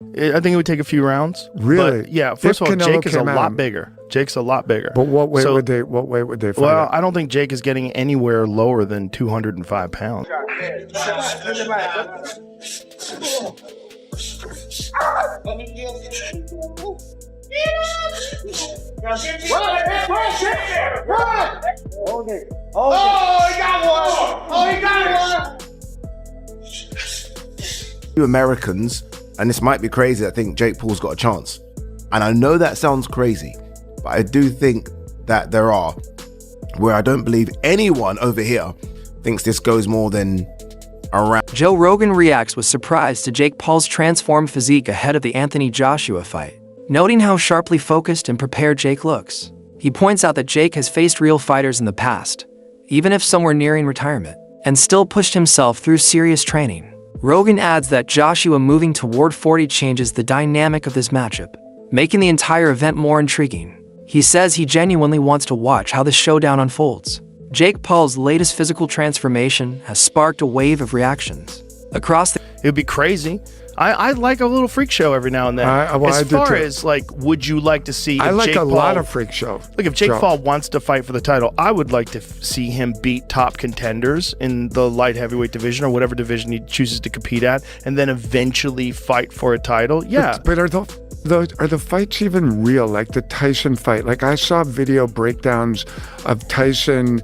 I think it would take a few rounds. Really? But yeah. First of all, Jake is a lot bigger. Jake's a lot bigger. But what weight would they fight Well, at? I don't think Jake is getting anywhere lower than 205 pounds. You Americans, and this might be crazy, I think Jake Paul's got a chance. And I know that sounds crazy, but I do think that there are, where I don't believe anyone over here thinks this goes more than around. Joe Rogan reacts with surprise to Jake Paul's transformed physique ahead of the Anthony Joshua fight, noting how sharply focused and prepared Jake looks. He points out that Jake has faced real fighters in the past, even if some were nearing retirement, and still pushed himself through serious training. Rogan adds that Joshua moving toward 40 changes the dynamic of this matchup, making the entire event more intriguing. He says he genuinely wants to watch how the showdown unfolds. Jake Paul's latest physical transformation has sparked a wave of reactions across the— It would be crazy. I like a little freak show every now and then. As far as, like, would you like to see... I like Jake a Paul, lot of freak show. Look, if Jake Paul wants to fight for the title, I would like to see him beat top contenders in the light heavyweight division or whatever division he chooses to compete at, and then eventually fight for a title. Yeah. But are the fights even real? Like the Tyson fight? Like I saw video breakdowns of Tyson.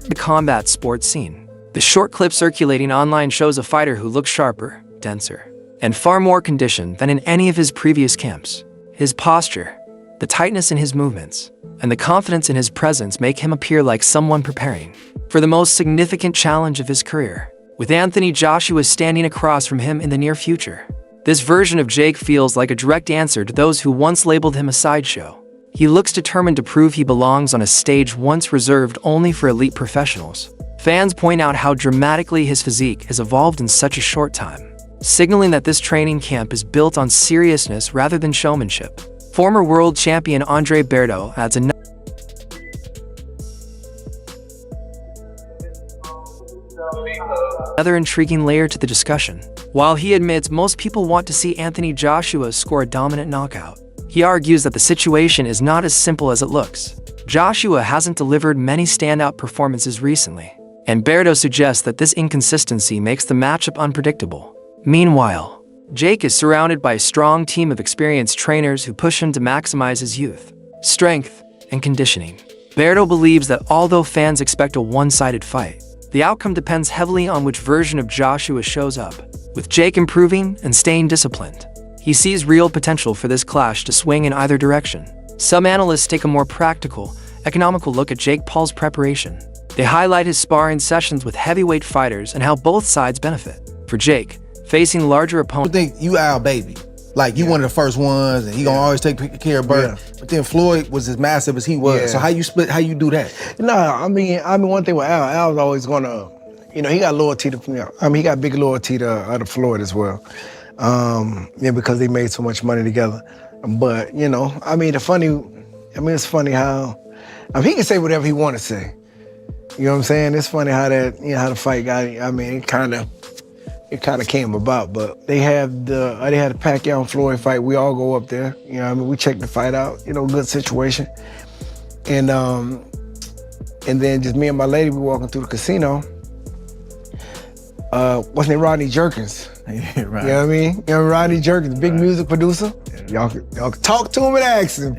The combat sports scene. The short clip circulating online shows a fighter who looks sharper, denser, and far more conditioned than in any of his previous camps. His posture, the tightness in his movements, and the confidence in his presence make him appear like someone preparing for the most significant challenge of his career, with Anthony Joshua standing across from him in the near future. This version of Jake feels like a direct answer to those who once labeled him a sideshow. He looks determined to prove he belongs on a stage once reserved only for elite professionals. Fans point out how dramatically his physique has evolved in such a short time, signaling that this training camp is built on seriousness rather than showmanship. Former world champion Andre Berto adds another intriguing layer to the discussion. While he admits most people want to see Anthony Joshua score a dominant knockout, he argues that the situation is not as simple as it looks. Joshua hasn't delivered many standout performances recently, and Berto suggests that this inconsistency makes the matchup unpredictable. Meanwhile, Jake is surrounded by a strong team of experienced trainers who push him to maximize his youth, strength, and conditioning. Berto believes that although fans expect a one-sided fight, the outcome depends heavily on which version of Joshua shows up. With Jake improving and staying disciplined, he sees real potential for this clash to swing in either direction. Some analysts take a more practical, economical look at Jake Paul's preparation. They highlight his sparring sessions with heavyweight fighters and how both sides benefit. For Jake, facing larger opponents— I think you our baby. Like, you one of the first ones, and he gonna always take care of Bert. But then Floyd was as massive as he was. So how you split, how you do that? No, I mean, one thing with Al's always gonna, you know, he got loyalty to, he got big loyalty to Floyd as well. Because they made so much money together. But, you know, it's funny how, he can say whatever he want to say. You know what I'm saying? It's funny how that, how the fight got, it kind of came about. But they had the Pacquiao and Floyd fight. We all go up there. We check the fight out. Good situation. And then just me and my lady, we walking through the casino. What's his name? Rodney Jerkins. Yeah, right. You know what I mean? Rodney Jerkins, big music producer. Y'all can talk to him and ask him.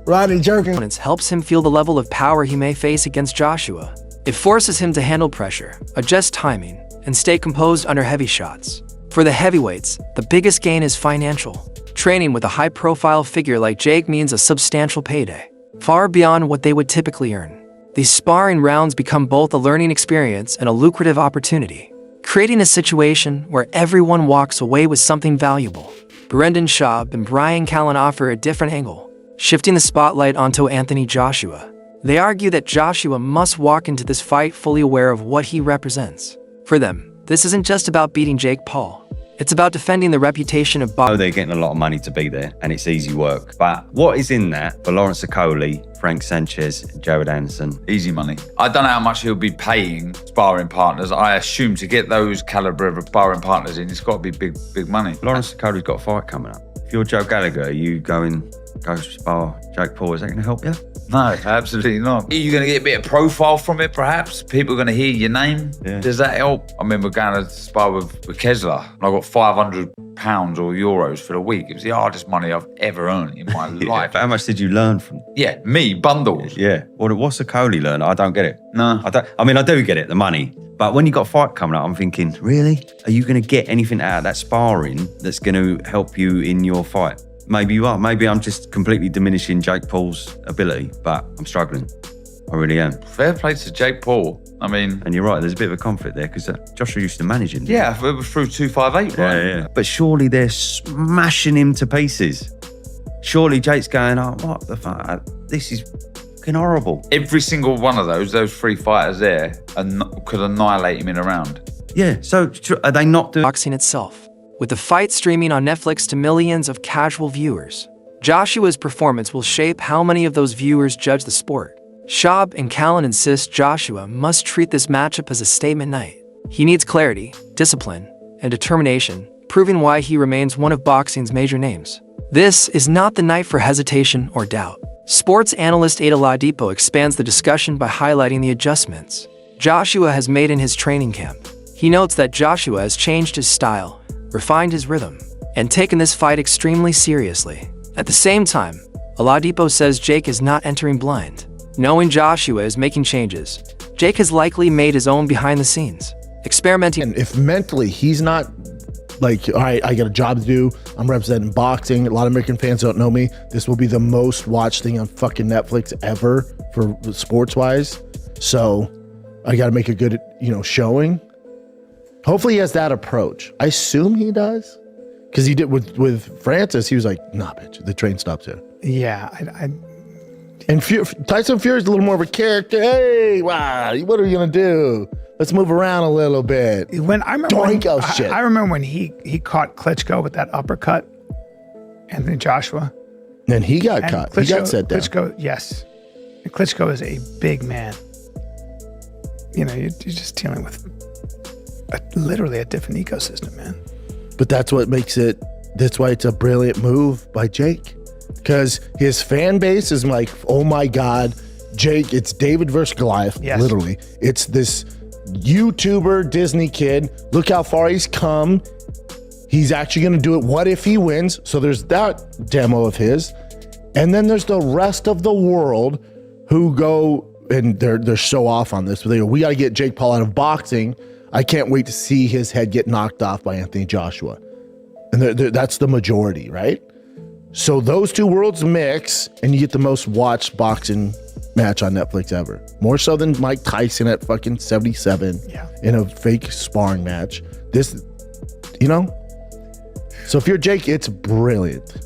Rodney Jerkins helps him feel the level of power he may face against Joshua. It forces him to handle pressure, adjust timing, and stay composed under heavy shots. For the heavyweights, the biggest gain is financial. Training with a high-profile figure like Jake means a substantial payday, far beyond what they would typically earn. These sparring rounds become both a learning experience and a lucrative opportunity, creating a situation where everyone walks away with something valuable. Brendan Schaub and Brian Callen offer a different angle, shifting the spotlight onto Anthony Joshua. They argue that Joshua must walk into this fight fully aware of what he represents. For them, this isn't just about beating Jake Paul. It's about defending the reputation of boxing. I know they're getting a lot of money to be there, and it's easy work. But what is in that for Lawrence Okoli, Frank Sanchez, Jared Anderson? Easy money. I don't know how much he'll be paying sparring partners. I assume to get those caliber of sparring partners in, it's got to be big money. Lawrence Okoli's got a fight coming up. If you're Joe Gallagher, you go spar Jake Paul, is that going to help you? No, absolutely not. Are you going to get a bit of profile from it, perhaps? People are going to hear your name. Yeah. Does that help? I mean, we're going to spar with Kessler. I got £500 or euros for the week. It was the hardest money I've ever earned in my life. But how much did you learn from? Yeah, me, bundles. Yeah. What's the Coley learn? I don't get it. No. I do get it, the money. But when you got a fight coming up, I'm thinking, really? Are you going to get anything out of that sparring that's going to help you in your fight? Maybe you are. Maybe I'm just completely diminishing Jake Paul's ability, but I'm struggling. I really am. Fair play to Jake Paul. I mean... And you're right, there's a bit of a conflict there because Joshua used to manage him. Yeah, it was through 258, right? Yeah. But surely they're smashing him to pieces. Surely Jake's going, oh, what the fuck? This is fucking horrible. Every single one of those 3 fighters there could annihilate him in a round. Yeah, so are they not doing... Boxing itself. With the fight streaming on Netflix to millions of casual viewers, Joshua's performance will shape how many of those viewers judge the sport. Schaub and Callan insist Joshua must treat this matchup as a statement night. He needs clarity, discipline, and determination, proving why he remains one of boxing's major names. This is not the night for hesitation or doubt. Sports analyst Ada Ladipo expands the discussion by highlighting the adjustments Joshua has made in his training camp. He notes that Joshua has changed his style, refined his rhythm, and taken this fight extremely seriously. At the same time, Oladipo says Jake is not entering blind. Knowing Joshua is making changes, Jake has likely made his own behind the scenes, experimenting. And if mentally he's not like, all right, I got a job to do, I'm representing boxing, a lot of American fans don't know me, this will be the most watched thing on fucking Netflix ever for sports-wise, so I got to make a good, showing. Hopefully he has that approach. I assume he does. Because he did with Francis, he was like, nah, bitch, the train stops here. Yeah. And Tyson Fury's a little more of a character. Hey, wow, what are we going to do? Let's move around a little bit. I remember when he caught Klitschko with that uppercut, Anthony Joshua. And he got caught. He got set down. Klitschko, yes. And Klitschko is a big man. You're just dealing with literally a different ecosystem, man. But that's what makes it, that's why it's a brilliant move by Jake. Because his fan base is like, oh my God, Jake, it's David versus Goliath, literally. It's this YouTuber Disney kid. Look how far he's come. He's actually going to do it. What if he wins? So there's that demo of his. And then there's the rest of the world who go, and they're so off on this, but they go, we got to get Jake Paul out of boxing. I can't wait to see his head get knocked off by Anthony Joshua. And that's the majority, right? So those two worlds mix, and you get the most watched boxing match on Netflix ever. More so than Mike Tyson at fucking 77 in a fake sparring match. This, So if you're Jake, it's brilliant.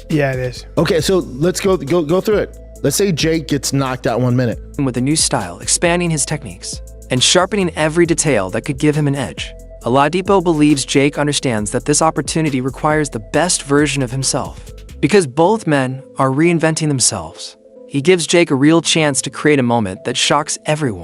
Yeah, it is. Okay, so let's go through it. Let's say Jake gets knocked out 1 minute. With a new style, expanding his techniques, and sharpening every detail that could give him an edge. Oladipo believes Jake understands that this opportunity requires the best version of himself. Because both men are reinventing themselves, he gives Jake a real chance to create a moment that shocks everyone.